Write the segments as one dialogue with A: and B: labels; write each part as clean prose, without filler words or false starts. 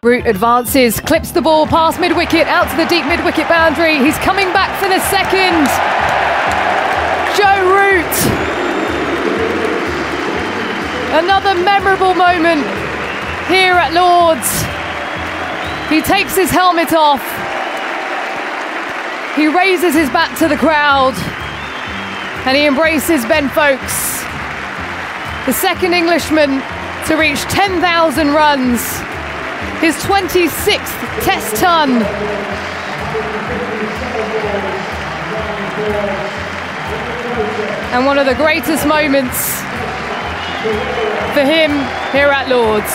A: Root advances, clips the ball past mid-wicket, out to the deep mid-wicket boundary. He's coming back for the second. Joe Root. Another memorable moment here at Lord's. He takes his helmet off. He raises his bat to the crowd and he embraces Ben Foakes, the second Englishman to reach 10,000 runs, his 26th Test ton. And one of the greatest moments for him here at Lord's.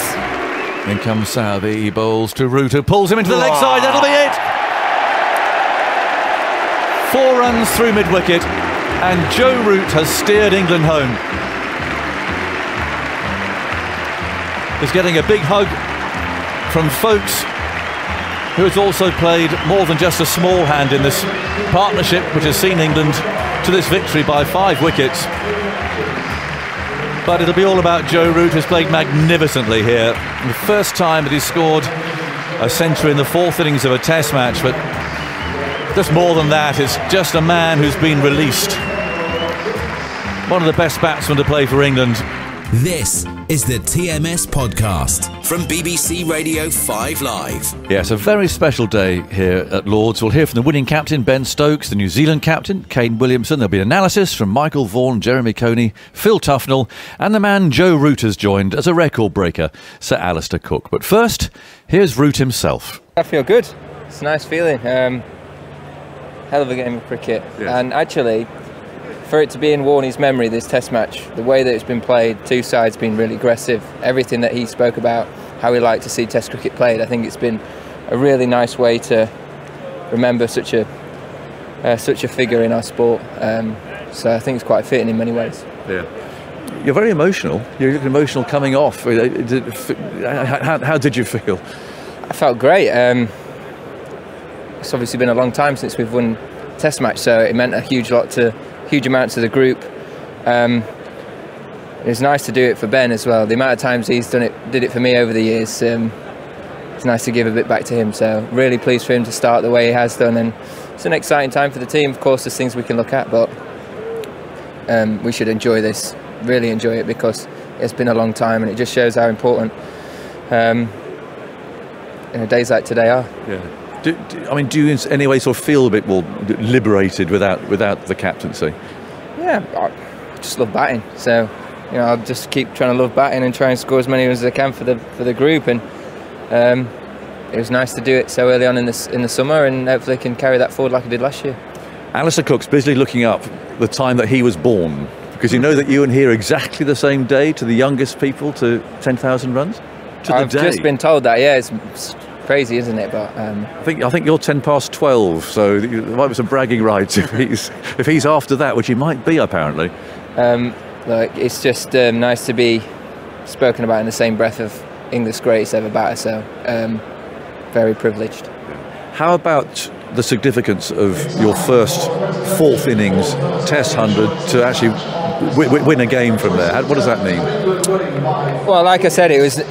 B: In comes Southey, he bowls to Root, who pulls him into the leg side. That'll be it. 4 runs through mid-wicket, and Joe Root has steered England home. He's getting a big hug from Foakes, who has also played more than just a small hand in this partnership, which has seen England to this victory by 5 wickets. But it'll be all about Joe Root, who's played magnificently here. The first time that he's scored a century in the 4th innings of a Test match, but just more than that, it's just a man who's been released. One of the best batsmen to play for England.
C: This is the TMS podcast from BBC Radio 5 Live.
B: Yes, a very special day here at Lord's. We'll hear from the winning captain, Ben Stokes, the New Zealand captain, Kane Williamson. There'll be analysis from Michael Vaughan, Jeremy Coney, Phil Tufnell, and the man Joe Root has joined as a record breaker, Sir Alistair Cook. But first, here's Root himself.
D: I feel good. It's a nice feeling. Hell of a game of cricket. Yes. And actually, for it to be in Warney's memory, this Test match, the way that it's been played, 2 sides been really aggressive, everything that he spoke about, how he liked to see Test cricket played, I think it's been a really nice way to remember such a figure in our sport. So I think it's quite fitting in many ways.
B: Yeah. You're very emotional. You're emotional coming off. How did you feel?
D: I felt great. It's obviously been a long time since we've won a Test match, so it meant a huge amount to the group. It was nice to do it for Ben as well. The amount of times he's did it for me over the years, it's nice to give a bit back to him. So really pleased for him to start the way he has done, and it's an exciting time for the team. Of course, there's things we can look at, but we should enjoy this, really enjoy it, because it's been a long time, and it just shows how important days like today are. Yeah.
B: Do you in any way sort of feel a bit more liberated without the captaincy? Yeah,
D: I just love batting. So, I'll just keep trying to love batting and try and score as many as I can for the group. And it was nice to do it so early on in the summer, and hopefully I can carry that forward like I did last year. Alistair
B: Cook's busily looking up the time that he was born, because you know that you and he are exactly the same day to the youngest people to 10,000 runs.
D: I've just been told that. Yeah, it's crazy, isn't it? But
B: I think you're 10 past 12, so there might be some bragging rights if he's after that, which he might be apparently.
D: Look, it's just nice to be spoken about in the same breath of England's greatest ever batter. So very privileged.
B: How about the significance of your first 4th innings Test 100 to actually win a game from there? What does that mean?
D: Well, like I said, it was.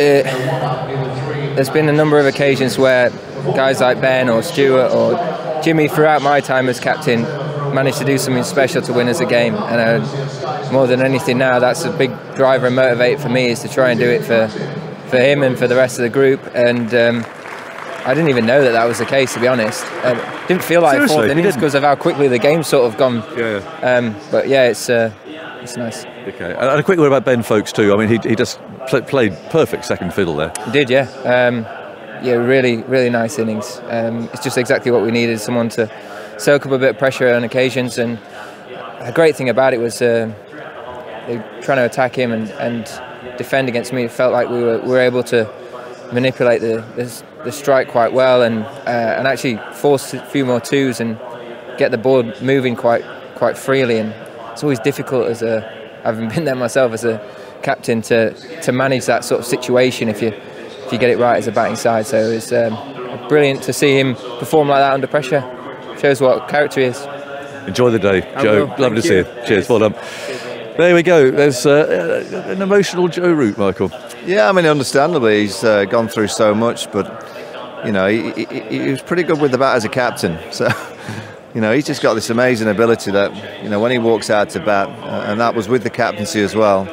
D: There's been a number of occasions where guys like Ben or Stuart or Jimmy, throughout my time as captain, managed to do something special to win us a game. And more than anything now, that's a big driver and motivator for me, is to try and do it for him and for the rest of the group. And I didn't even know that was the case, to be honest. Didn't feel like 4th innings because of how quickly the game's sort of gone. Yeah. But yeah, it's nice.
B: Okay. And a quick word about Ben Foakes too. I mean, he just played perfect second fiddle there.
D: He did, yeah. Really, really nice innings. It's just exactly what we needed, someone to soak up a bit of pressure on occasions. And a great thing about it was they were trying to attack him and defend against me. It felt like we were able to manipulate the strike quite well and actually force a few more 2s and get the ball moving quite freely. And it's always difficult having been there myself as a captain to manage that sort of situation if you get it right as a batting side. So it was brilliant to see him perform like that under pressure. Shows what character he is.
B: Enjoy the day, Joe. Lovely to see you. Cheers. Well done. There we go. There's an emotional Joe Root, Michael.
E: Yeah, I mean, understandably, he's gone through so much, but you know, he was pretty good with the bat as a captain. So, you know, he's just got this amazing ability that, you know, when he walks out to bat, and that was with the captaincy as well,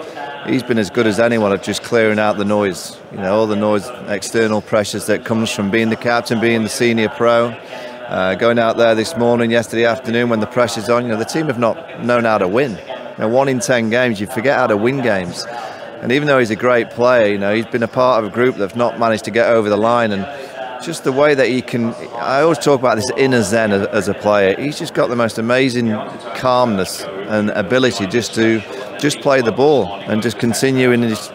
E: he's been as good as anyone at just clearing out the noise. You know, all the noise, external pressures that comes from being the captain, being the senior pro. Going out there this morning, yesterday afternoon, when the pressure's on, you know, the team have not known how to win. You know, 1 in 10 games, you forget how to win games. And even though he's a great player, you know, he's been a part of a group that's not managed to get over the line. And just the way that he can, I always talk about this inner zen as a player. He's just got the most amazing calmness and ability just to play the ball and just continue in his,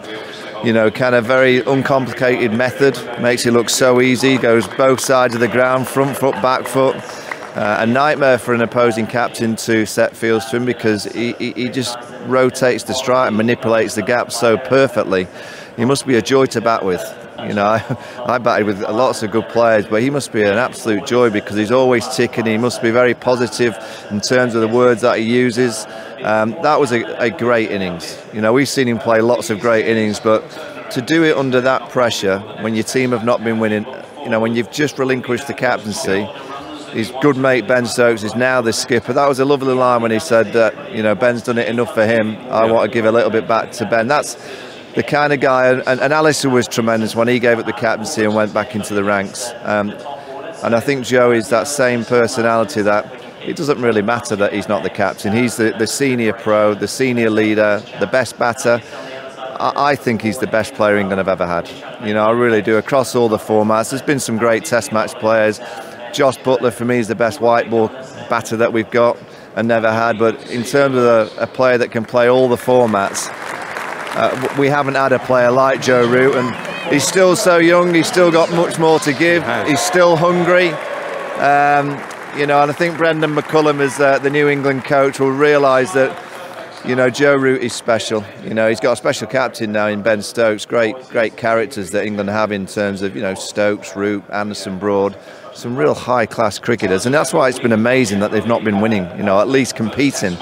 E: you know, kind of very uncomplicated method. Makes it look so easy. Goes both sides of the ground, front foot, back foot. A nightmare for an opposing captain to set fields to him, because he just rotates the strike and manipulates the gap so perfectly. He must be a joy to bat with. You know, I batted with lots of good players, but he must be an absolute joy because he's always ticking. He must be very positive in terms of the words that he uses. That was a great innings. You know, we've seen him play lots of great innings, but to do it under that pressure, when your team have not been winning, you know, when you've just relinquished the captaincy, his good mate Ben Stokes is now the skipper. That was a lovely line when he said that, you know, Ben's done it enough for him. I want to give a little bit back to Ben. That's the kind of guy, and Alistair was tremendous when he gave up the captaincy and went back into the ranks. And I think Joe is that same personality that it doesn't really matter that he's not the captain. He's the senior pro, the senior leader, the best batter. I think he's the best player England have ever had. You know, I really do, across all the formats. There's been some great test match players. Josh Butler, for me, is the best white ball batter that we've got and never had. But in terms of a player that can play all the formats, we haven't had a player like Joe Root. And he's still so young. He's still got much more to give. He's still hungry. You know, and I think Brendan McCullum, as the New England coach, will realise that, you know, Joe Root is special. You know, he's got a special captain now in Ben Stokes. Great characters that England have in terms of, you know, Stokes, Root, Anderson, Broad. Some real high-class cricketers, and that's why it's been amazing that they've not been winning, you know, at least competing.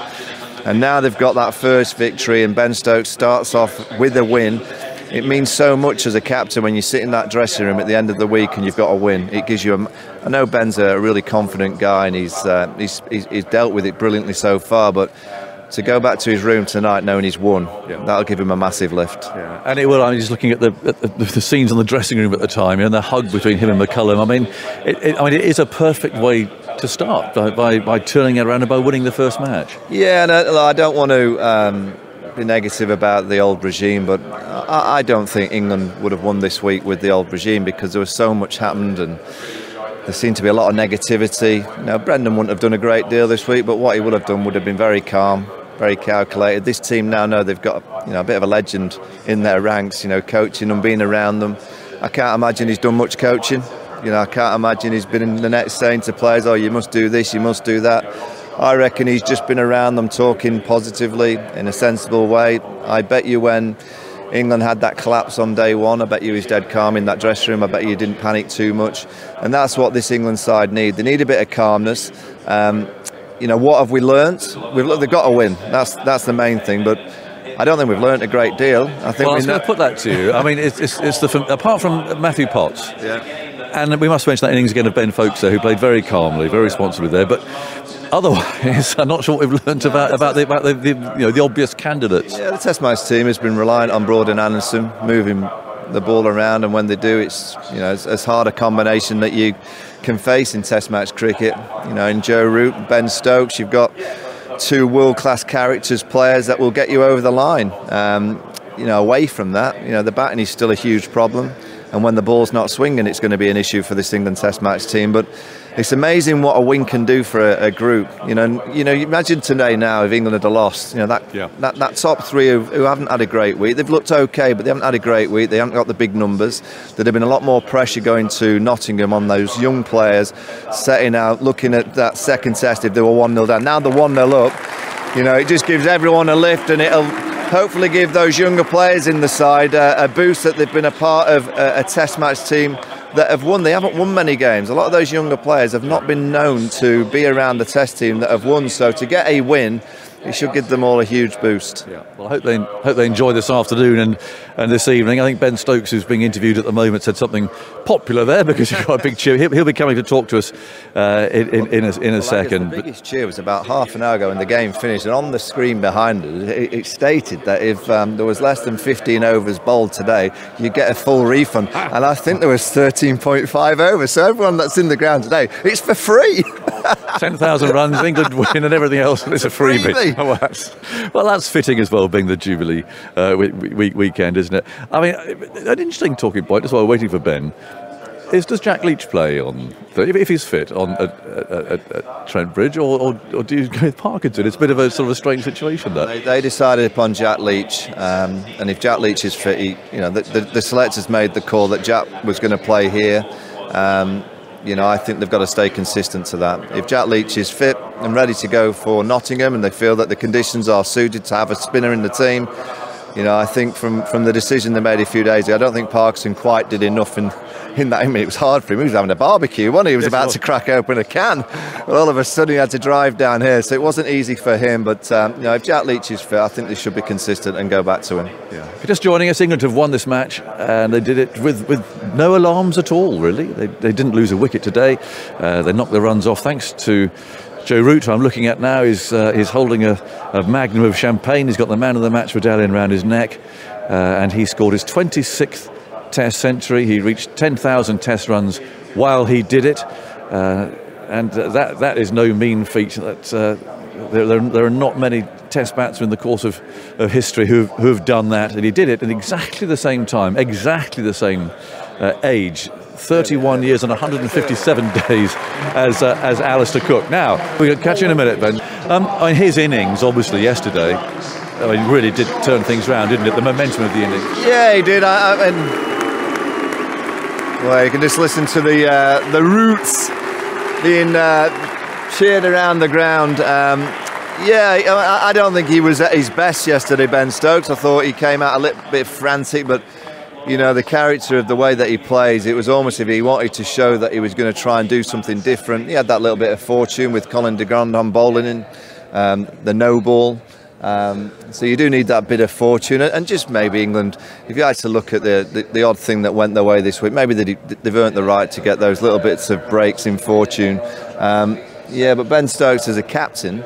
E: And now they've got that first victory, and Ben Stokes starts off with a win. It means so much as a captain when you sit in that dressing room at the end of the week and you've got a win. It gives you I know Ben's a really confident guy, and he's dealt with it brilliantly so far, but to go back to his room tonight knowing he's won, that'll give him a massive lift. Yeah.
B: And it will. I'm just looking at the scenes on the dressing room at the time, and the hug between him and McCullum. I mean, it is a perfect way to start by turning it around and by winning the first match. Yeah,
E: and I don't want to be negative about the old regime, but I don't think England would have won this week with the old regime, because there was so much happened and there seemed to be a lot of negativity. You know, Brendan wouldn't have done a great deal this week, but what he would have done would have been very calm, very calculated. This team now know they've got, you know, a bit of a legend in their ranks, you know, coaching them, being around them. I can't imagine he's done much coaching. You know, I can't imagine he's been in the net saying to players, oh, you must do this, you must do that. I reckon he's just been around them talking positively in a sensible way. I bet you when England had that collapse on day one, I bet you he's dead calm in that dressing room. I bet you didn't panic too much. And that's what this England side need. They need a bit of calmness. You know, what have we learnt? They've got to win. That's the main thing. But I don't think we've learnt a great deal. I think
B: I was going to put that to you. I mean, apart from Matthew Potts, and we must mention that innings again of Ben Folkes there, who played very calmly, very responsibly there. But otherwise, I'm not sure what we've learnt about the obvious candidates.
E: Yeah, the Test match team has been reliant on Broad and Anderson moving the ball around, and when they do, it's, you know, it's as hard a combination that you can face in Test match cricket. You know, in Joe Root, Ben Stokes, you've got two world-class characters, players that will get you over the line. You know, away from that, you know, the batting is still a huge problem, and when the ball's not swinging, it's going to be an issue for this England Test match team. But it's amazing what a win can do for a group. You know, imagine today now if England had lost. You know, that top three who haven't had a great week. They've looked okay, but they haven't had a great week. They haven't got the big numbers. There'd have been a lot more pressure going to Nottingham on those young players, setting out, looking at that second test if they were 1-0 down. Now they're 1-0 up. You know, it just gives everyone a lift, and it'll hopefully give those younger players in the side a boost that they've been a part of a Test match team that have won. They haven't won many games. A lot of those younger players have not been known to be around the Test team that have won. So to get a win, it should give them all a huge boost.
B: Yeah. Well, I hope they enjoy this afternoon and this evening. I think Ben Stokes, who's being interviewed at the moment, said something popular there because he got a big cheer. He'll be coming to talk to us in a second.
E: The biggest cheer was about half an hour ago when the game finished, and on the screen behind us, it stated that if there was less than 15 overs bowled today, you get a full refund. And I think there was 13.5 overs. So everyone that's in the ground today, it's for free.
B: 10,000 runs, England win, and everything else, and it's a freebie. Well, that's fitting as well, being the Jubilee weekend, isn't it? I mean, an interesting talking point as well, waiting for Ben, is does Jack Leach play on, if he's fit, on at Trent Bridge, or do you go with Parkinson? It's a bit of a sort of a strange situation, that.
E: They decided upon Jack Leach, and if Jack Leach is fit, the selectors made the call that Jack was going to play here. I think they've got to stay consistent to that. If Jack Leach is fit and ready to go for Nottingham, and they feel that the conditions are suited to have a spinner in the team, I think from the decision they made a few days ago, I don't think Parkinson quite did enough in that. I mean, it was hard for him. He was having a barbecue, wasn't he? He was about to crack open a can. Well, all of a sudden he had to drive down here, so it wasn't easy for him. But if Jack Leach is fit, I think they should be consistent and go back to him.
B: Yeah. If you're just joining us, England have won this match, and they did it with no alarms at all, really. They didn't lose a wicket today. They knocked the runs off thanks to Joe Root, who I'm looking at now, is holding a magnum of champagne. He's got the man of the match medallion around his neck, and he scored his 26th Test century. He reached 10,000 Test runs while he did it, and that is no mean feat. There are not many Test batsmen in the course of history who have done that, and he did it at exactly the same time, exactly the same age. 31 years and 157 days as Alistair Cook. Now, we'll catch you in a minute, Ben. His innings, obviously, yesterday, really did turn things around, didn't it? The momentum of the innings.
E: Yeah, he did. Well, you can just listen to the Roots being cheered around the ground. I don't think he was at his best yesterday, Ben Stokes. I thought he came out a little bit frantic, but the character of the way that he plays, it was almost if he wanted to show that he was going to try and do something different. He had that little bit of fortune with Colin de Grandhomme bowling in the no ball. So you do need that bit of fortune, and just maybe England, if you had to look at the odd thing that went their way this week, maybe they've earned the right to get those little bits of breaks in fortune. But Ben Stokes as a captain,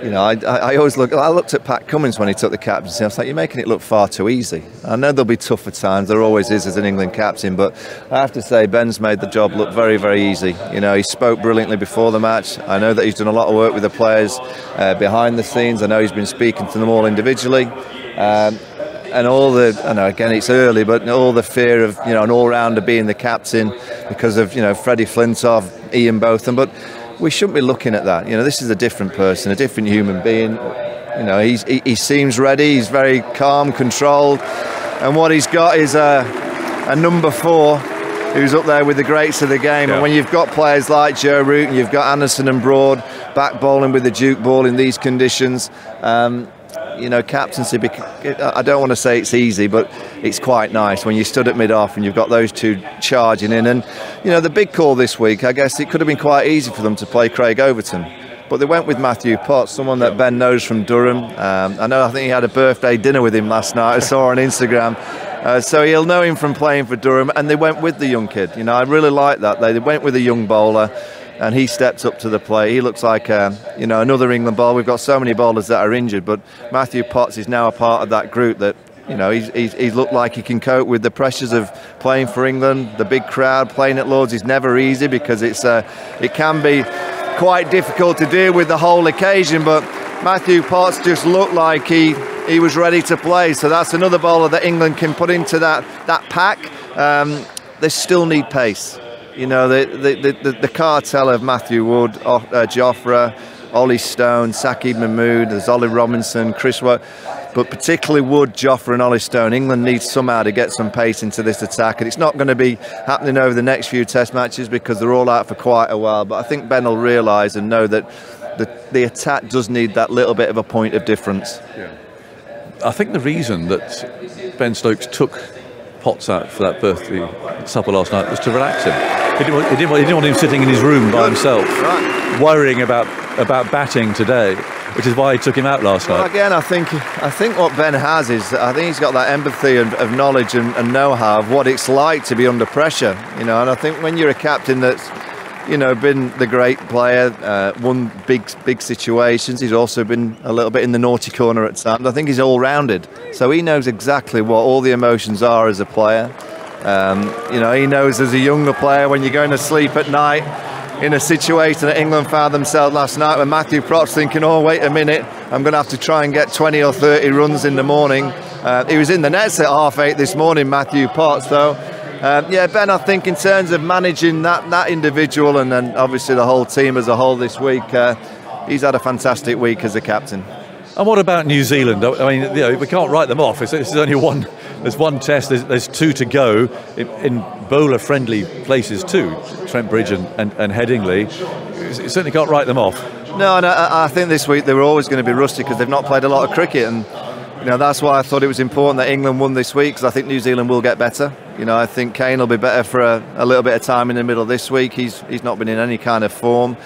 E: I always looked at Pat Cummins when he took the captaincy. I was like, you're making it look far too easy. I know there'll be tougher times, there always is as an England captain, but I have to say Ben's made the job look very, very easy. He spoke brilliantly before the match. I know that he's done a lot of work with the players behind the scenes. I know he's been speaking to them all individually. And all I know again it's early, but all the fear of an all-rounder being the captain because of Freddie Flintoff, Ian Botham, but we shouldn't be looking at that. This is a different person, a different human being. He seems ready. He's very calm, controlled, and what he's got is a number 4 who's up there with the greats of the game. Yeah. And when you've got players like Joe Root and you've got Anderson and Broad back bowling with the Duke ball in these conditions, captaincy, I don't want to say it's easy, but it's quite nice when you stood at mid-off and you've got those two charging in. And, the big call this week, I guess it could have been quite easy for them to play Craig Overton. But they went with Matthew Potts, someone that Ben knows from Durham. I think he had a birthday dinner with him last night, I saw on Instagram. So he'll know him from playing for Durham, and they went with the young kid. I really like that. They went with a young bowler, and he stepped up to the plate. He looks like another England bowler. We've got so many bowlers that are injured, but Matthew Potts is now a part of that group that he's looked like he can cope with the pressures of playing for England. The big crowd, playing at Lord's is never easy because it can be quite difficult to deal with the whole occasion, but Matthew Potts just looked like he was ready to play. So that's another bowler that England can put into that pack. They still need pace. The cartel of Matthew Wood, Jofra, Ollie Stone, Saqib Mahmood, there's Ollie Robinson, Chris Wood, but particularly Wood, Jofra and Ollie Stone. England needs somehow to get some pace into this attack, and it's not going to be happening over the next few Test matches because they're all out for quite a while. But I think Ben will realise and know that the attack does need that little bit of a point of difference.
B: Yeah. I think the reason that Ben Stokes took Potts out for that birthday supper last night was to relax him. He didn't want him sitting in his room by himself, worrying about batting today, which is why he took him out last night.
E: Well, again, I think what Ben has is, I think he's got that empathy of knowledge and know-how of what it's like to be under pressure, and I think when you're a captain that's, been the great player, won big situations, he's also been a little bit in the naughty corner at times. I think he's all-rounded, so he knows exactly what all the emotions are as a player. He knows as a younger player when you're going to sleep at night in a situation that England found themselves last night when Matthew Potts thinking, oh, wait a minute, I'm going to have to try and get 20 or 30 runs in the morning. He was in the nets at 8:30 this morning, Matthew Potts, though. Ben, I think in terms of managing that individual and then obviously the whole team as a whole this week, he's had a fantastic week as a captain.
B: And what about New Zealand? I mean, we can't write them off. It's only one. There's one test. There's two to go in bowler-friendly places too. Trent Bridge and Headingley. You certainly can't write them off.
E: No, and I think this week they were always going to be rusty because they've not played a lot of cricket, and that's why I thought it was important that England won this week, because I think New Zealand will get better. I think Kane will be better for a little bit of time in the middle this week. He's not been in any kind of form.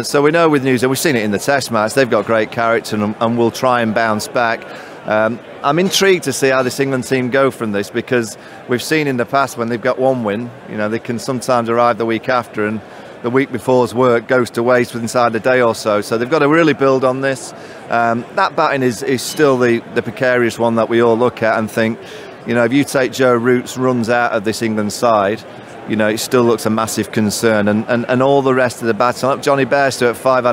E: So we know with New Zealand, we've seen it in the Test match, they've got great character and will try and bounce back. I'm intrigued to see how this England team go from this, because we've seen in the past when they've got one win, they can sometimes arrive the week after and the week before's work goes to waste inside a day or so. So they've got to really build on this. That batting is still the precarious one that we all look at and think, if you take Joe Root's runs out of this England side, it still looks a massive concern, and all the rest of the batsmen. Johnny Bairstow at 5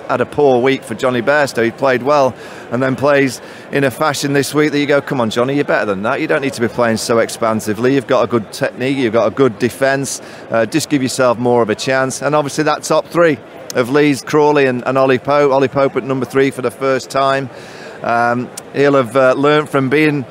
E: had a poor week for Johnny Bairstow. He played well and then plays in a fashion this week that you go, come on Johnny, you're better than that. You don't need to be playing so expansively. You've got a good technique, you've got a good defence, just give yourself more of a chance. And obviously that top three of Lees, Crawley and Ollie Pope at number 3 for the first time. He'll have learnt from being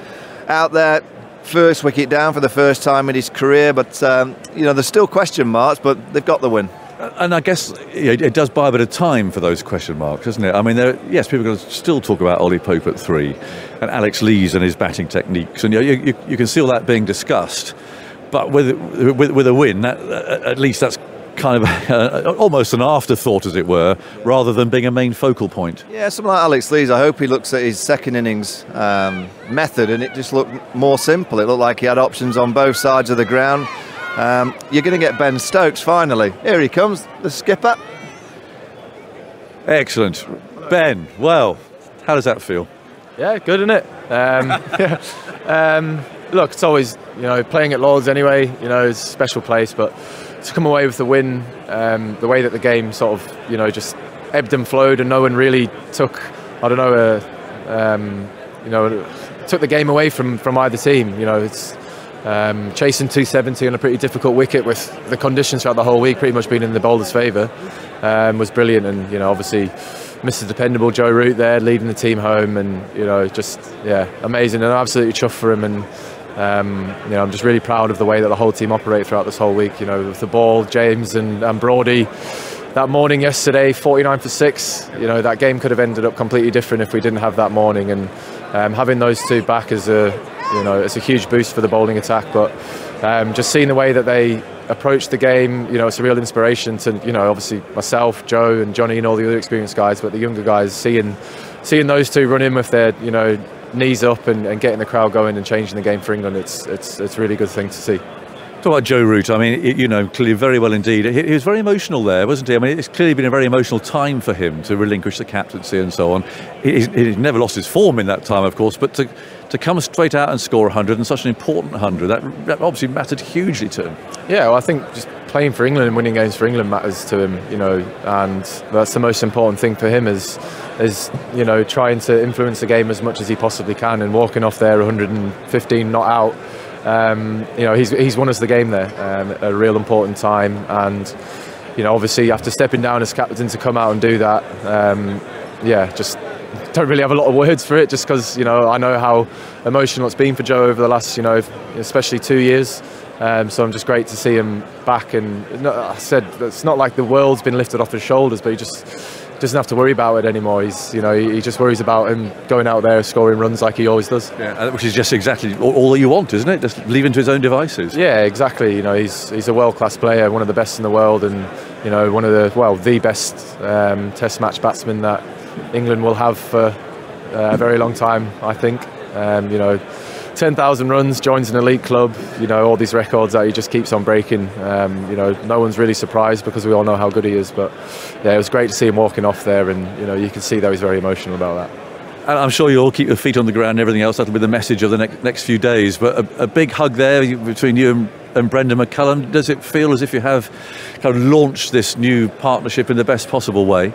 E: out there, first wicket down for the first time in his career, but there's still question marks, but they've got the win.
B: And I guess it does buy a bit of time for those question marks, doesn't it? I mean, yes, people are going to still talk about Ollie Pope at 3 and Alex Lees and his batting techniques, and you can see all that being discussed. But with a win, at least that's kind of almost an afterthought, as it were, rather than being a main focal point.
E: Yeah, someone like Alex Lees, I hope he looks at his second innings method and it just looked more simple. It looked like he had options on both sides of the ground. You're going to get Ben Stokes finally. Here he comes, the skipper.
B: Excellent. Ben, well, how does that feel?
F: Yeah, good, isn't it? Look, it's always, playing at Lord's anyway, it's a special place, but to come away with the win, the way that the game sort of, just ebbed and flowed, and no one really took, took the game away from either team. It's chasing 270 on a pretty difficult wicket with the conditions throughout the whole week pretty much being in the bowler's favour was brilliant, and obviously Mr. Dependable Joe Root there leading the team home, and just amazing, and I'm absolutely chuffed for him, and I'm just really proud of the way that the whole team operate throughout this whole week. With the ball, James and Brody. That morning yesterday, 49 for 6. That game could have ended up completely different if we didn't have that morning. And having those two back is it's a huge boost for the bowling attack. But just seeing the way that they approach the game, it's a real inspiration to obviously myself, Joe, and Johnny, and all the other experienced guys. But the younger guys, seeing those two run in with their knees up and getting the crowd going and changing the game for England, it's a really good thing to see.
B: Talk about Joe Root. I mean, clearly very well indeed. He was very emotional there, wasn't he? I mean, it's clearly been a very emotional time for him to relinquish the captaincy and so on. He's never lost his form in that time, of course, but to come straight out and score 100, and such an important 100, that obviously mattered hugely to him. Yeah,
F: well, I think just playing for England and winning games for England matters to him, and that's the most important thing for him is trying to influence the game as much as he possibly can, and walking off there 115 not out. He's won us the game there at a real important time, and obviously after stepping down as captain to come out and do that, just don't really have a lot of words for it, just because I know how emotional it's been for Joe over the last especially 2 years. So I'm just great to see him back, and I said it's not like the world's been lifted off his shoulders, but he just doesn't have to worry about it anymore. He just worries about him going out there scoring runs like he always does.
B: Yeah, which is just exactly all that you want, isn't it? Just leave him to his own devices.
F: Yeah, exactly. He's a world-class player, one of the best in the world, and one of the best Test match batsmen that England will have for a very long time, I think. 10,000 runs, joins an elite club, all these records that he just keeps on breaking. No one's really surprised because we all know how good he is. But yeah, it was great to see him walking off there, and you can see that he's very emotional about that.
B: And I'm sure you'll keep your feet on the ground and everything else. That'll be the message of the next few days. But a big hug there between you and Brendan McCullum. Does it feel as if you have kind of launched this new partnership in the best possible way?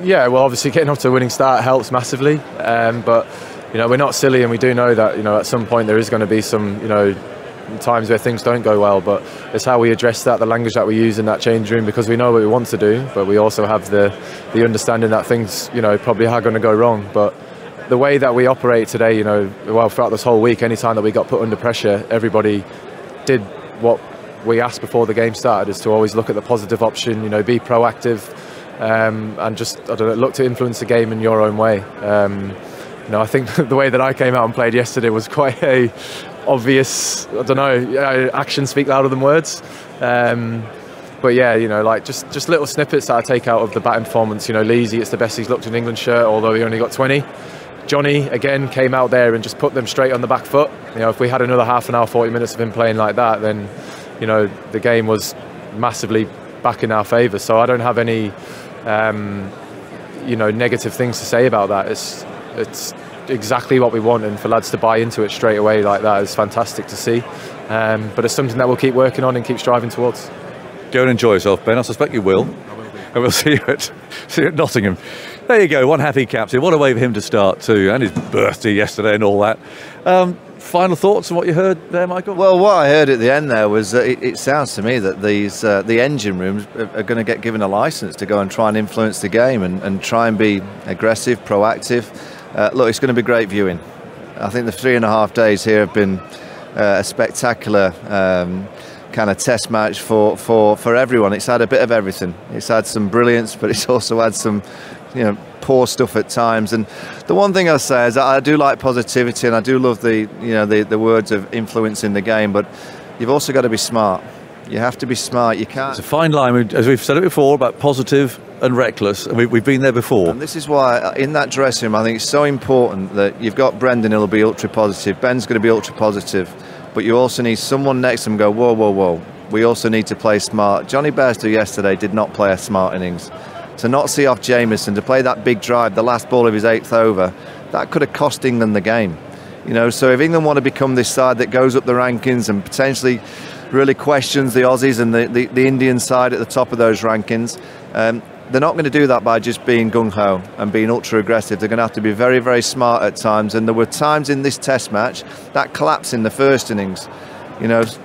B: Yeah, well, obviously getting off to a winning start helps massively. But we're not silly, and we do know that at some point there is going to be some times where things don't go well, but it's how we address that, the language that we use in that change room, because we know what we want to do, but we also have the understanding that things probably are going to go wrong. But the way that we operate today, throughout this whole week, any time that we got put under pressure, everybody did what we asked before the game started, is to always look at the positive option, be proactive, and just look to influence the game in your own way. I think the way that I came out and played yesterday was quite a obvious, actions speak louder than words. But yeah, just little snippets that I take out of the batting performance. Leesy, it's the best he's looked in England shirt, although he only got 20. Johnny, again, came out there and just put them straight on the back foot. If we had another half an hour, 40 minutes of him playing like that, then, the game was massively back in our favour. So I don't have any, negative things to say about that. It's exactly what we want, and for lads to buy into it straight away like that is fantastic to see. But it's something that we'll keep working on and keep striving towards. Go and enjoy yourself, Ben. I suspect you will. And we'll see you at Nottingham. There you go, one happy captain. What a way for him to start too, and his birthday yesterday and all that. Final thoughts on what you heard there, Michael?
E: Well, what I heard at the end there was it sounds to me that the engine rooms are going to get given a licence to go and try and influence the game and try and be aggressive, proactive. Look, it's going to be great viewing. I think the 3.5 days here have been a spectacular kind of test match for everyone. It's had a bit of everything. It's had some brilliance, but it's also had some poor stuff at times. And the one thing I say is that I do like positivity, and I do love the words of influencing the game, but you've also got to be smart. You have to be smart. You can't.
B: It's a fine line, as we've said it before, about positive and reckless, and we've been there before.
E: And this is why in that dressing room I think it's so important that you've got Brendan who'll be ultra positive, Ben's going to be ultra positive, but you also need someone next to him go, whoa, we also need to play smart. Johnny Bairstow yesterday did not play a smart innings. To not see off Jamieson, to play that big drive, the last ball of his 8th over, that could have cost England the game. So if England want to become this side that goes up the rankings and potentially really questions the Aussies and the Indian side at the top of those rankings, they're not going to do that by just being gung-ho and being ultra aggressive. They're going to have to be very, very smart at times, and there were times in this test match that collapse in the first innings.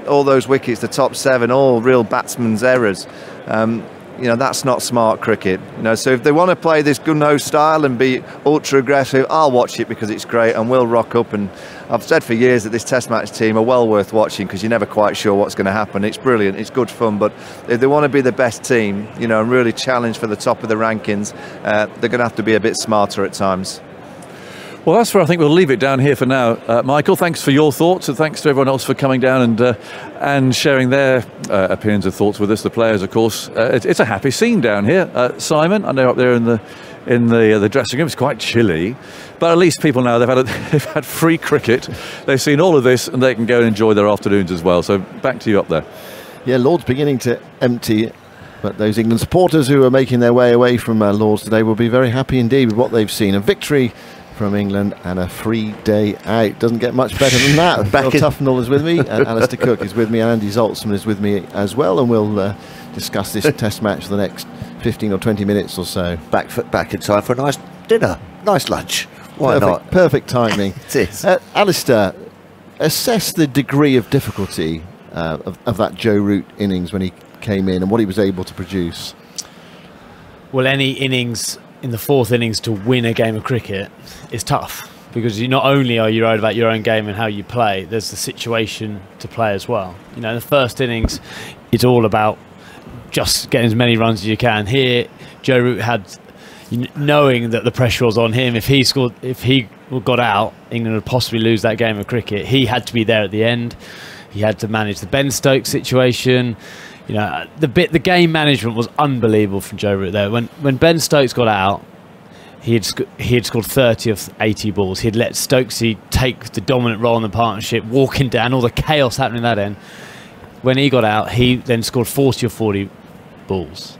E: All those wickets, the top 7, all real batsmen's errors. That's not smart cricket. So if they want to play this gung-ho style and be ultra aggressive, I'll watch it because it's great, and we'll rock up. And I've said for years that this test match team are well worth watching because you're never quite sure what's going to happen. It's brilliant, it's good fun, but if they want to be the best team, and really challenge for the top of the rankings, they're going to have to be a bit smarter at times.
B: Well, that's where I think we'll leave it down here for now. Michael, thanks for your thoughts, and thanks to everyone else for coming down and sharing their opinions and thoughts with us, the players, of course. It's a happy scene down here. Simon, I know up there in the dressing room, it's quite chilly, but at least people now, they've had free cricket. They've seen all of this, and they can go and enjoy their afternoons as well. So back to you up there.
G: Yeah, Lord's beginning to empty, but those England supporters who are making their way away from Lord's today will be very happy indeed with what they've seen. A victory from England and a free day out. Doesn't get much better than that. Phil Tufnell is with me, Alistair Cook is with me, and Andy Zaltzman is with me as well, and we'll discuss this test match for the next 15 or 20 minutes or so.
H: Back in time for a nice dinner, nice lunch. Why not?
G: Perfect timing.
H: It is.
G: Alistair, assess the degree of difficulty of that Joe Root innings when he came in and what he was able to produce.
I: Well, any innings in the 4th innings to win a game of cricket is tough, because not only are you worried about your own game and how you play, there's the situation to play as well. In the first innings, it's all about just getting as many runs as you can. Here, Joe Root had knowing that the pressure was on him. If he got out, England would possibly lose that game of cricket. He had to be there at the end. He had to manage the Ben Stokes situation. You know, the game management was unbelievable from Joe Root there. When Ben Stokes got out, he had scored 30 of 80 balls. He'd let Stokesy take the dominant role in the partnership, walking down, all the chaos happening at that end. When he got out, he then scored 40 or 40 balls.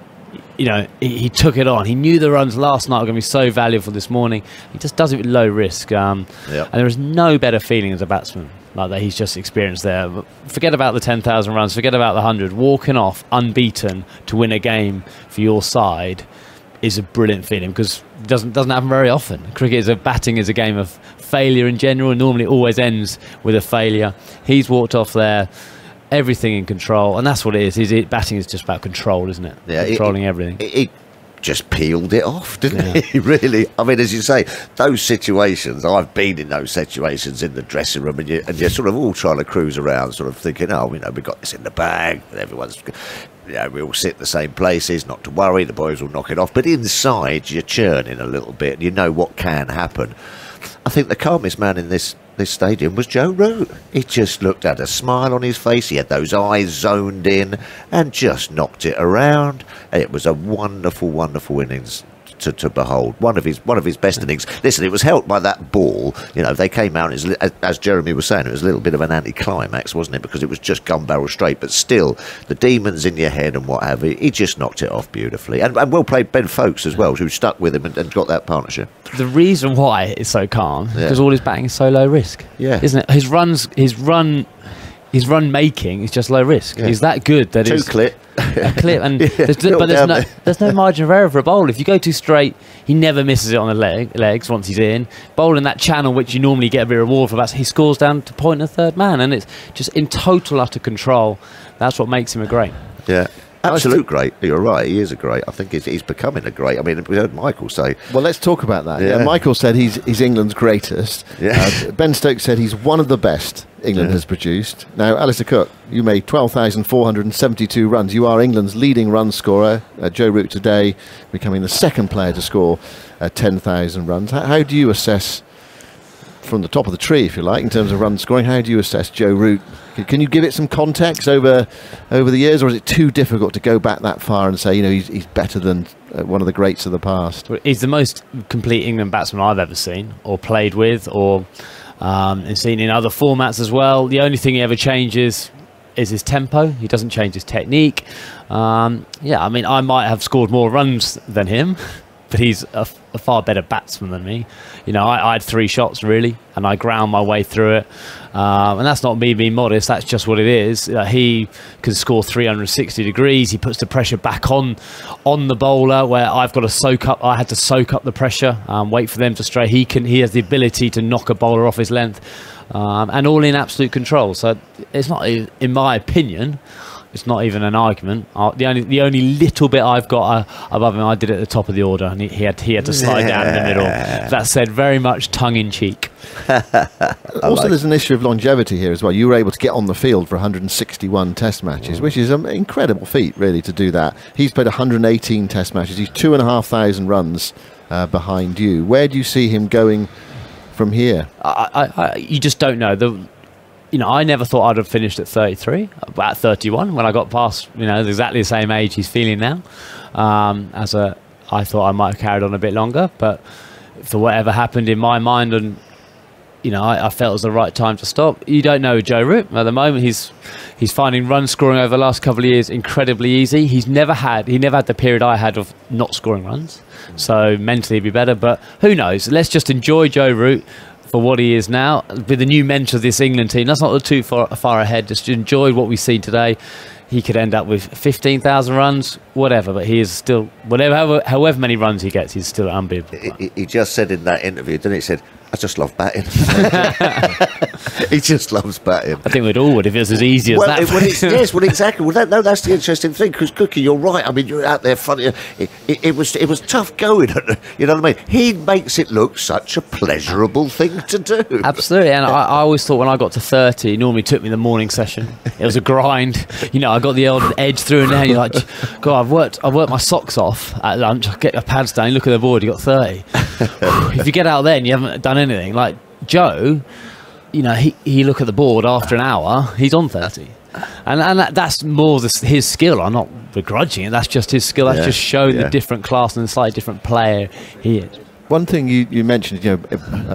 I: You know, he took it on. He knew the runs last night were going to be so valuable this morning. He just does it with low risk. And there is no better feeling as a batsman like that he's just experienced there. But forget about the 10,000 runs, forget about the 100. Walking off unbeaten to win a game for your side is a brilliant feeling, because it doesn't happen very often. Batting is a game of failure in general, and normally it always ends with a failure. He's walked off there, everything in control, and that's what it is. Batting is just about control, isn't it?
H: Yeah,
I: controlling everything.
H: He just peeled it off, didn't he? Really. I mean, as you say, those situations, I've been in those situations in the dressing room, and you're sort of all trying to cruise around, sort of thinking, oh, you know, we've got this in the bag, and everyone's, you know, we all sit in the same places, not to worry, the boys will knock it off. But inside, you're churning a little bit, and you know what can happen. I think the calmest man in this stadium was Joe Root. He just had a smile on his face. He had those eyes zoned in and just knocked it around. It was a wonderful, wonderful innings to behold. One of his best innings. Listen, it was helped by that ball. You know, they came out, as Jeremy was saying, it was a little bit of an anticlimax, wasn't it? Because it was just gun barrel straight, but still, the demons in your head and what have you, he just knocked it off beautifully. And well played Ben Foakes as well, who stuck with him and got that partnership.
I: The reason why it's so calm is because all his batting is so low risk.
H: Yeah.
I: Isn't it? His run making is just low risk. He's that good that
H: Too clip.
I: A clip, and there's no margin of error for a bowler. If you go too straight, he never misses it on the legs once he's in. Bowling that channel, which you normally get a bit of reward for, he scores down to point a third man, and it's just in total utter control. That's what makes him a great.
H: Yeah. Absolute great. You're right. He is a great. I think he's becoming a great. I mean, we heard Michael say.
G: Well, let's talk about that. Yeah. Michael said he's England's greatest.
H: Yeah.
G: Ben Stokes said he's one of the best England has produced. Now, Alistair Cook, you made 12,472 runs. You are England's leading run scorer. Joe Root today becoming the second player to score 10,000 runs. How do you assess, from the top of the tree, if you like, in terms of run scoring, how do you assess Joe Root? Can you give it some context over the years, or is it too difficult to go back that far and say, you know, he's better than one of the greats of the past?
I: He's the most complete England batsman I've ever seen, or played with, or seen in other formats as well. The only thing he ever changes is his tempo. He doesn't change his technique. I mean, I might have scored more runs than him, but he's a far better batsman than me. You know, I had 3 shots really, and I ground my way through it. And that's not me being modest, that's just what it is. He can score 360 degrees. He puts the pressure back on the bowler, where I've got to soak up. I had to soak up the pressure, wait for them to stray. He has the ability to knock a bowler off his length, and all in absolute control. So it's not, in my opinion, it's not even an argument. The only little bit I've got above him, I did at the top of the order, and he had to slide down in the middle. That said, very much tongue in cheek.
G: Also, there's an issue of longevity here as well. You were able to get on the field for 161 Test matches, which is an incredible feat, really, to do that. He's played 118 Test matches. He's 2,500 runs behind you. Where do you see him going from here?
I: You just don't know. You know, I never thought I'd have finished at 33, about 31, when I got past, you know, exactly the same age he's feeling now. I thought I might have carried on a bit longer, but for whatever happened in my mind, and you know, I felt it was the right time to stop. You don't know Joe Root at the moment. He's finding run scoring over the last couple of years incredibly easy. He never had the period I had of not scoring runs, so mentally it'd be better. But who knows? Let's just enjoy Joe Root for what he is now, with the new mentor of this England team. That's not too far ahead. Just enjoy what we've seen today. He could end up with 15,000 runs, whatever, but he is still, however many runs he gets, he's still unbeatable.
H: He just said in that interview, didn't he? He said, I just love batting. He just loves batting.
I: I think we'd all would if it was as easy as that.
H: Yes, well, exactly. Well, that's the interesting thing, because Cookie, you're right. I mean, you're out there funny. It was tough going. You know what I mean? He makes it look such a pleasurable thing to do.
I: Absolutely, and I always thought when I got to 30, it normally took me the morning session. It was a grind. You know, I got the old edge through and down. You're like, God, I've worked my socks off at lunch. I get my pads down, you look at the board, you got 30. If you get out there and you haven't done anything, like Joe, you know, he look at the board after an hour, he's on 30. And that's more his skill. I'm not begrudging it. That's just his skill. That's just showing the different class and the slightly different player he is.
G: One thing you mentioned, you know,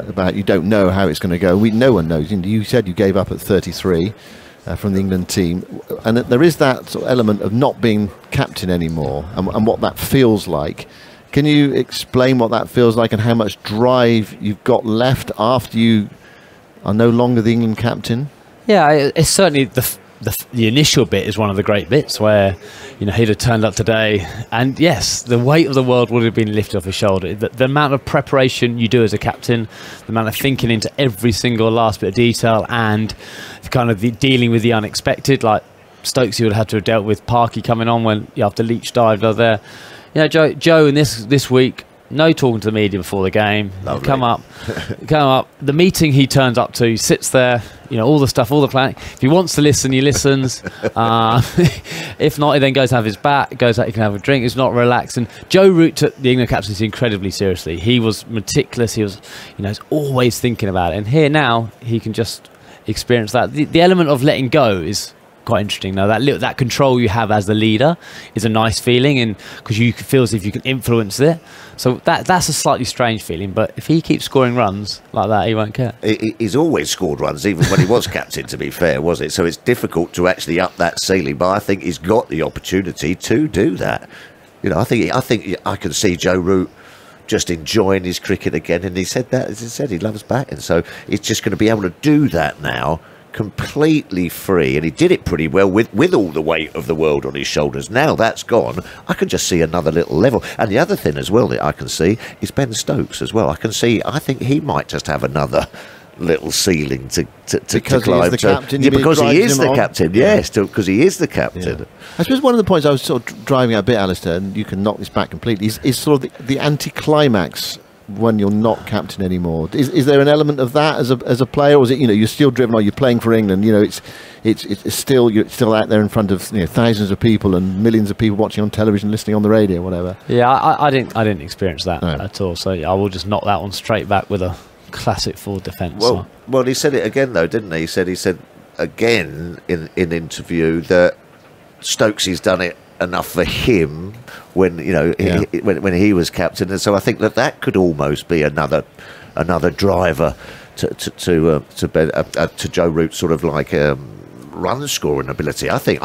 G: about you don't know how it's going to go. No one knows. You said you gave up at 33 from the England team, and there is that sort of element of not being captain anymore, and what that feels like. Can you explain what that feels like and how much drive you've got left after you are no longer the England captain? Yeah,
I: it's certainly the initial bit is one of the great bits where, you know, he'd have turned up today and yes, the weight of the world would have been lifted off his shoulder. The amount of preparation you do as a captain, the amount of thinking into every single last bit of detail, and kind of the dealing with the unexpected, like Stokesy would have had to have dealt with Parky coming on when after Leach dived over there. You know, Joe in this week, no talking to the media before the game. Come up. The meeting he turns up to, sits there, you know, all the stuff, all the planning. If he wants to listen, he listens. If not, he then goes to have his bat, goes out, he can have a drink. He's not relaxed. And Joe Root took the England captaincy incredibly seriously. He was meticulous. He was, you know, he's always thinking about it. And here now, he can just experience that. The element of letting go is quite interesting. Now that control you have as the leader is a nice feeling, and because you feel as if you can influence it. So that's a slightly strange feeling. But if he keeps scoring runs like that, he won't care.
H: He's always scored runs, even when he was captain. To be fair, was it? So it's difficult to actually up that ceiling. But I think he's got the opportunity to do that. You know, I think I can see Joe Root just enjoying his cricket again, and he said that, as he said, he loves batting. So he's just going to be able to do that now, completely free, and he did it pretty well with all the weight of the world on his shoulders. Now that's gone, I can just see another little level. And the other thing as well that I can see is Ben Stokes as well. I think he might just have another little ceiling to climb to. Captain, because he is the captain. Yes, because he is the captain. Yeah.
G: I suppose one of the points I was sort of driving at a bit, Alistair, and you can knock this back completely, is sort of the anti-climax when you're not captain anymore. Is there an element of that as a player, or is it, you know, you're still driven, or you're playing for England, you know, it's still, you're still out there in front of, you know, thousands of people and millions of people watching on television, listening on the radio, whatever?
I: Yeah, I didn't experience that at all. So I will just knock that one straight back with a classic forward defence.
H: Well, he said it again though, didn't he? He said again in interview that Stokesy's done it enough for him when, you know, when he was captain, and so I think that could almost be another driver to Joe Root's sort of like run scoring ability. I think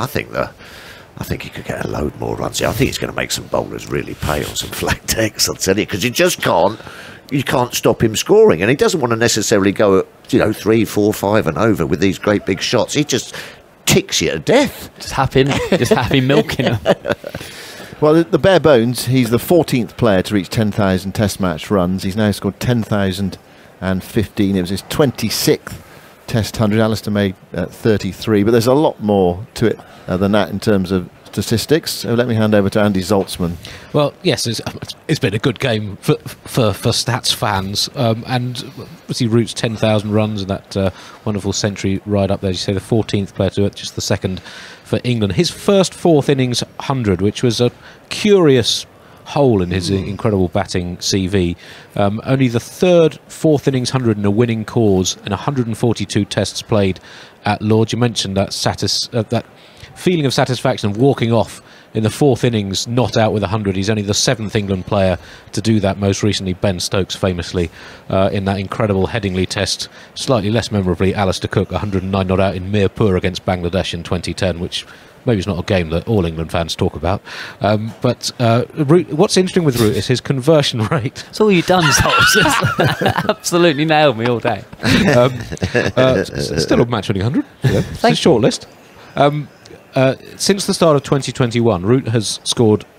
H: he could get a load more runs. I think he's going to make some bowlers really pay on some flat decks, I'll tell you, because you can't stop him scoring, and he doesn't want to necessarily go, you know, 3, 4, 5 and over with these great big shots. He just ticks you to death.
I: Just happy milking him.
G: Well, the bare bones, he's the 14th player to reach 10,000 Test match runs. He's now scored 10,015. It was his 26th Test 100. Alistair made 33, but there's a lot more to it than that in terms of statistics. So let me hand over to Andy Zaltzman.
J: Well, yes, it's been a good game for stats fans, and obviously Root's 10,000 runs and that wonderful century right up there. As you say, the 14th player to it, just the second for England. His first fourth innings 100, which was a curious hole in his incredible batting CV. Only the third fourth innings 100 in a winning cause in 142 tests played at Lord's. You mentioned that that feeling of satisfaction of walking off in the fourth innings, not out with 100. He's only the 7th England player to do that. Most recently, Ben Stokes, famously in that incredible Headingley Test. Slightly less memorably, Alistair Cook, 109 not out in Mirpur against Bangladesh in 2010, which maybe is not a game that all England fans talk about. But Root, what's interesting with Root is his conversion rate.
I: That's all you've done, Zolz. Absolutely nailed me all day.
J: Still a match winning 100. Yeah. It's a short list. Since the start of 2021, Root has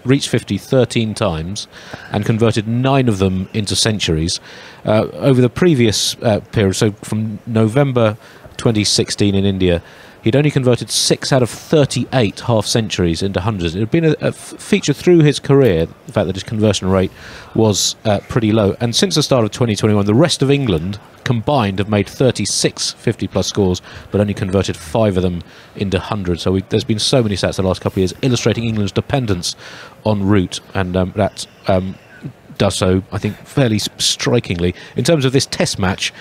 J: reached 50 13 times and converted 9 of them into centuries. Over the previous period, so from November 2016 in India, he'd only converted 6 out of 38 half-centuries into hundreds. It had been a feature through his career, the fact that his conversion rate was pretty low. And since the start of 2021, the rest of England combined have made 36 50-plus scores, but only converted 5 of them into hundreds. So there's been so many stats the last couple of years illustrating England's dependence on Root, and that does so, I think, fairly strikingly. In terms of this Test match,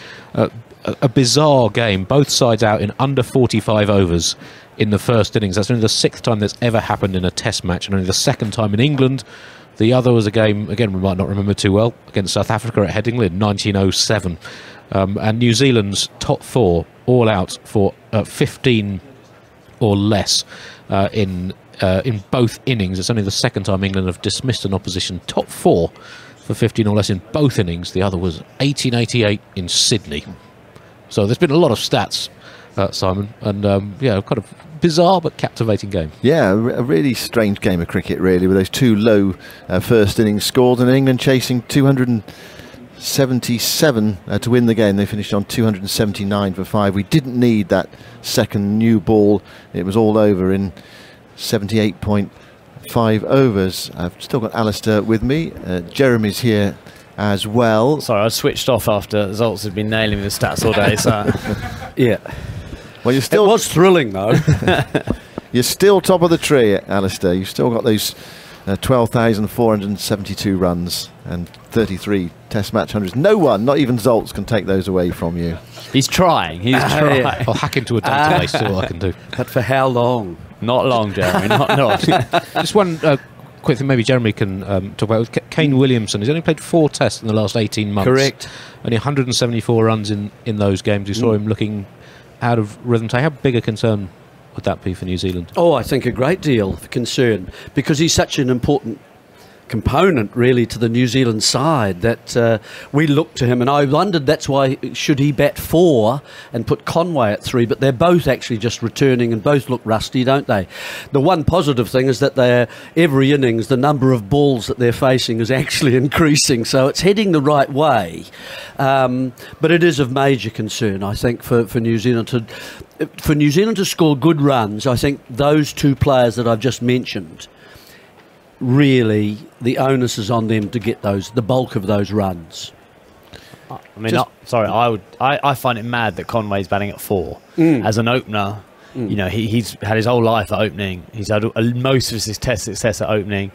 J: a bizarre game, both sides out in under 45 overs in the first innings. That's only the 6th time that's ever happened in a Test match, and only the 2nd time in England. The other was a game, again, we might not remember too well, against South Africa at Headingley in 1907. And New Zealand's top 4 all out for 15 or less in both innings. It's only the 2nd time England have dismissed an opposition top 4 for 15 or less in both innings. The other was 1888 in Sydney. So there's been a lot of stats, Simon, and kind of bizarre but captivating game. Yeah, a really strange game of cricket, really, with those 2 low first innings scores, and England chasing 277 to win the game. They finished on 279 for 5. We didn't need that second new ball. It was all over in 78.5 overs. I've still got Alistair with me. Jeremy's here as well. Sorry, I switched off after Zoltz had been nailing the stats all day. So yeah. Well, you're still. It was thrilling though. You're still top of the tree, Alistair. You've still got those 12,472 runs and 33 Test match hundreds. No one, not even Zoltz, can take those away from you. He's trying. He's trying. Yeah. I'll hack into a database. That's all I can do. But for how long? Not long, Jeremy. Not. Just one. Quick thing, maybe Jeremy can talk about. Kane Williamson, he's only played 4 tests in the last 18 months. Correct. Only 174 runs in those games. We saw him looking out of rhythm. So how big a concern would that be for New Zealand? Oh, I think a great deal of concern, because he's such an important component really to the New Zealand side that we look to him, and I wondered that's why should he bat 4 and put Conway at 3, but they're both actually just returning and both look rusty, don't they? The one positive thing is that every innings the number of balls that they're facing is actually increasing, so it's heading the right way, but it is of major concern, I think, for New Zealand to score good runs. I think those 2 players that I've just mentioned, really the onus is on them to get the bulk of those runs. I mean, I find it mad that Conway's batting at 4 as an opener. You know, he's had his whole life at opening. He's had most of his Test success at opening.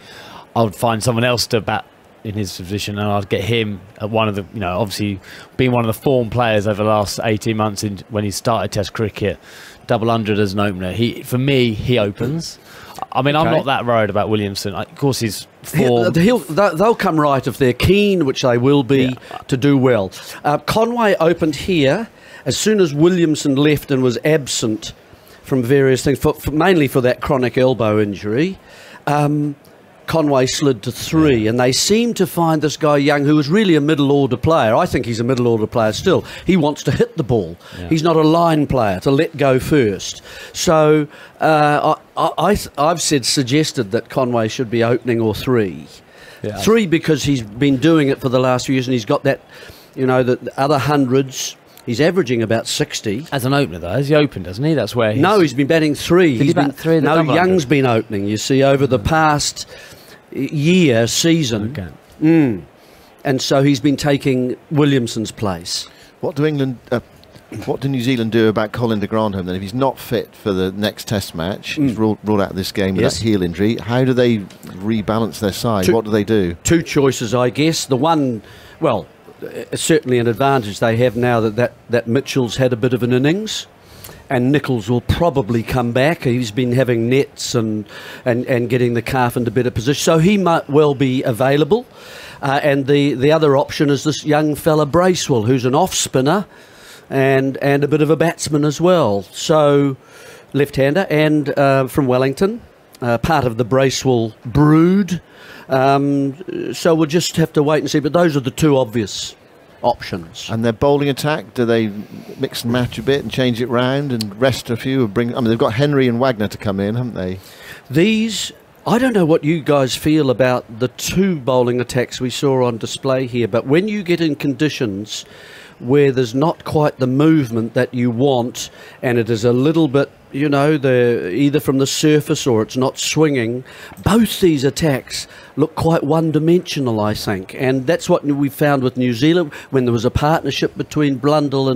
J: I would find someone else to bat in his position, and I'd get him at one of the, obviously being one of the form players over the last 18 months when he started Test cricket, double 100 as an opener. For me, he opens. I mean, okay. I'm not that worried about Williamson. Of course, he's form. They'll come right if they're keen, which they will be, to do well. Conway opened here as soon as Williamson left and was absent from various things, mainly for that chronic elbow injury. Conway slid to 3, and they seem to find this guy Young, who is really a middle order player. I think he's a middle order player still. He wants to hit the ball. Yeah. He's not a line player to let go first. So I've suggested that Conway should be opening or 3. Yeah. 3 because he's been doing it for the last few years, and he's got that, the other hundreds. He's averaging about 60. As an opener, though. Has he opened, hasn't he? That's where he's... No, he's been batting 3. Did he bat 3 in the double? No, Young's been opening, you see, over the past season. Okay. And so he's been taking Williamson's place. What do New Zealand do about Colin de Grandhomme then? If he's not fit for the next Test match, he's ruled out of this game with that heel injury, how do they rebalance their side? What do they do? 2 choices, I guess. The one, well... certainly an advantage they have now that Mitchell's had a bit of an innings, and Nichols will probably come back. He's been having nets and getting the calf into better position, so he might well be available. And the other option is this young fella Bracewell, who's an off spinner and a bit of a batsman as well. So left-hander and from Wellington, part of the Bracewell brood. So we'll just have to wait and see. But those are the 2 obvious
K: options.
G: And their bowling attack, do they mix and match a bit and change it round and rest a few? They've got Henry and Wagner to come in, haven't they?
K: I don't know what you guys feel about the two bowling attacks we saw on display here, but when you get in conditions where there's not quite the movement that you want, and it is a little bit, either from the surface or it's not swinging, both these attacks look quite one-dimensional, I think. And that's what we found with New Zealand when there was a partnership between Blundell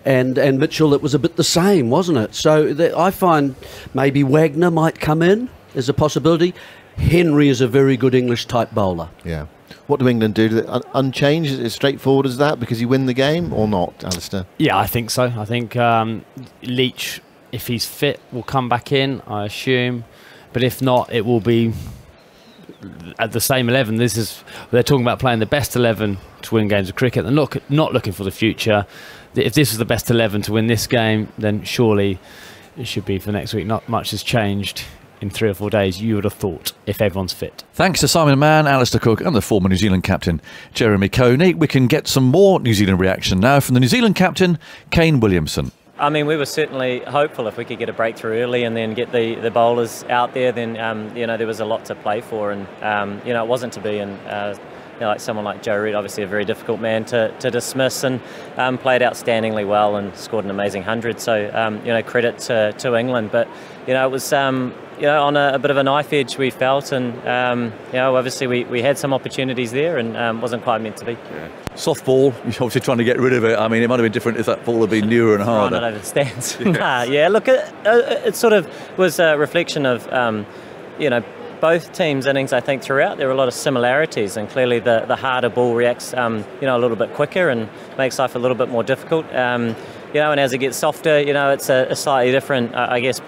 K: and Mitchell. It was a bit the same, wasn't it? So I find maybe Wagner might come in as a possibility. Henry is a very good English-type bowler.
G: Yeah. What do England do? Do they unchanged? Is it as straightforward as that because you win the game or not, Alistair?
I: Yeah, I think so. I think Leach, if he's fit, will come back in, I assume. But if not, it will be at the same 11. They're talking about playing the best 11 to win games of cricket. They're not looking for the future. If this was the best 11 to win this game, then surely it should be for next week. Not much has changed in 3 or 4 days, you would have thought, if everyone's fit.
B: Thanks to Simon Mann, Alistair Cook and the former New Zealand captain, Jeremy Coney. We can get some more New Zealand reaction now from the New Zealand captain, Kane Williamson.
L: I mean, we were certainly hopeful if we could get a breakthrough early and then get the bowlers out there, then, there was a lot to play for. And, it wasn't to be. And, like someone like Joe Root, obviously a very difficult man to dismiss, and played outstandingly well and scored an amazing 100. So, credit to England. But, it was, on a bit of a knife edge we felt, and, obviously we had some opportunities there and wasn't quite meant to be.
B: Yeah. Soft ball, you're obviously trying to get rid of it. I mean, it might have been different if that ball had been newer and harder.
L: Not over the stands. Yeah, look, it sort of was a reflection of, both teams' innings, I think, throughout. There were a lot of similarities, and clearly the harder ball reacts, a little bit quicker and makes life a little bit more difficult. And as it gets softer, it's a slightly different,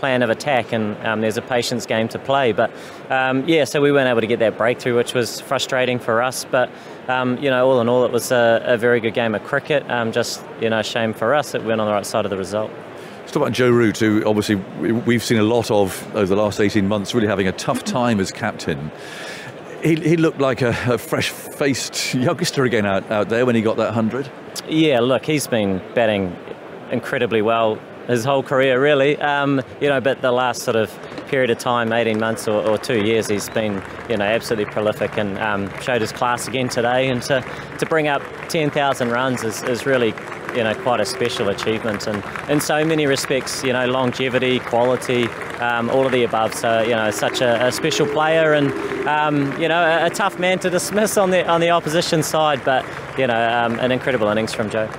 L: plan of attack, and there's a patience game to play. But, so we weren't able to get that breakthrough, which was frustrating for us. But, all in all, it was a very good game of cricket. Just, a shame for us that we went on the right side of the result.
B: Let's talk about Joe Root, who obviously we've seen a lot of over the last 18 months, really having a tough time as captain. He looked like a fresh-faced youngster again out there when he got that 100. Yeah,
L: look, he's been batting incredibly well his whole career, really. But the last sort of period of time, 18 months or 2 years, he's been, absolutely prolific and showed his class again today. And to bring up 10,000 runs is really, quite a special achievement. And in so many respects, longevity, quality, all of the above. So, such a special player and, a tough man to dismiss on the opposition side. But, an incredible innings from Joe.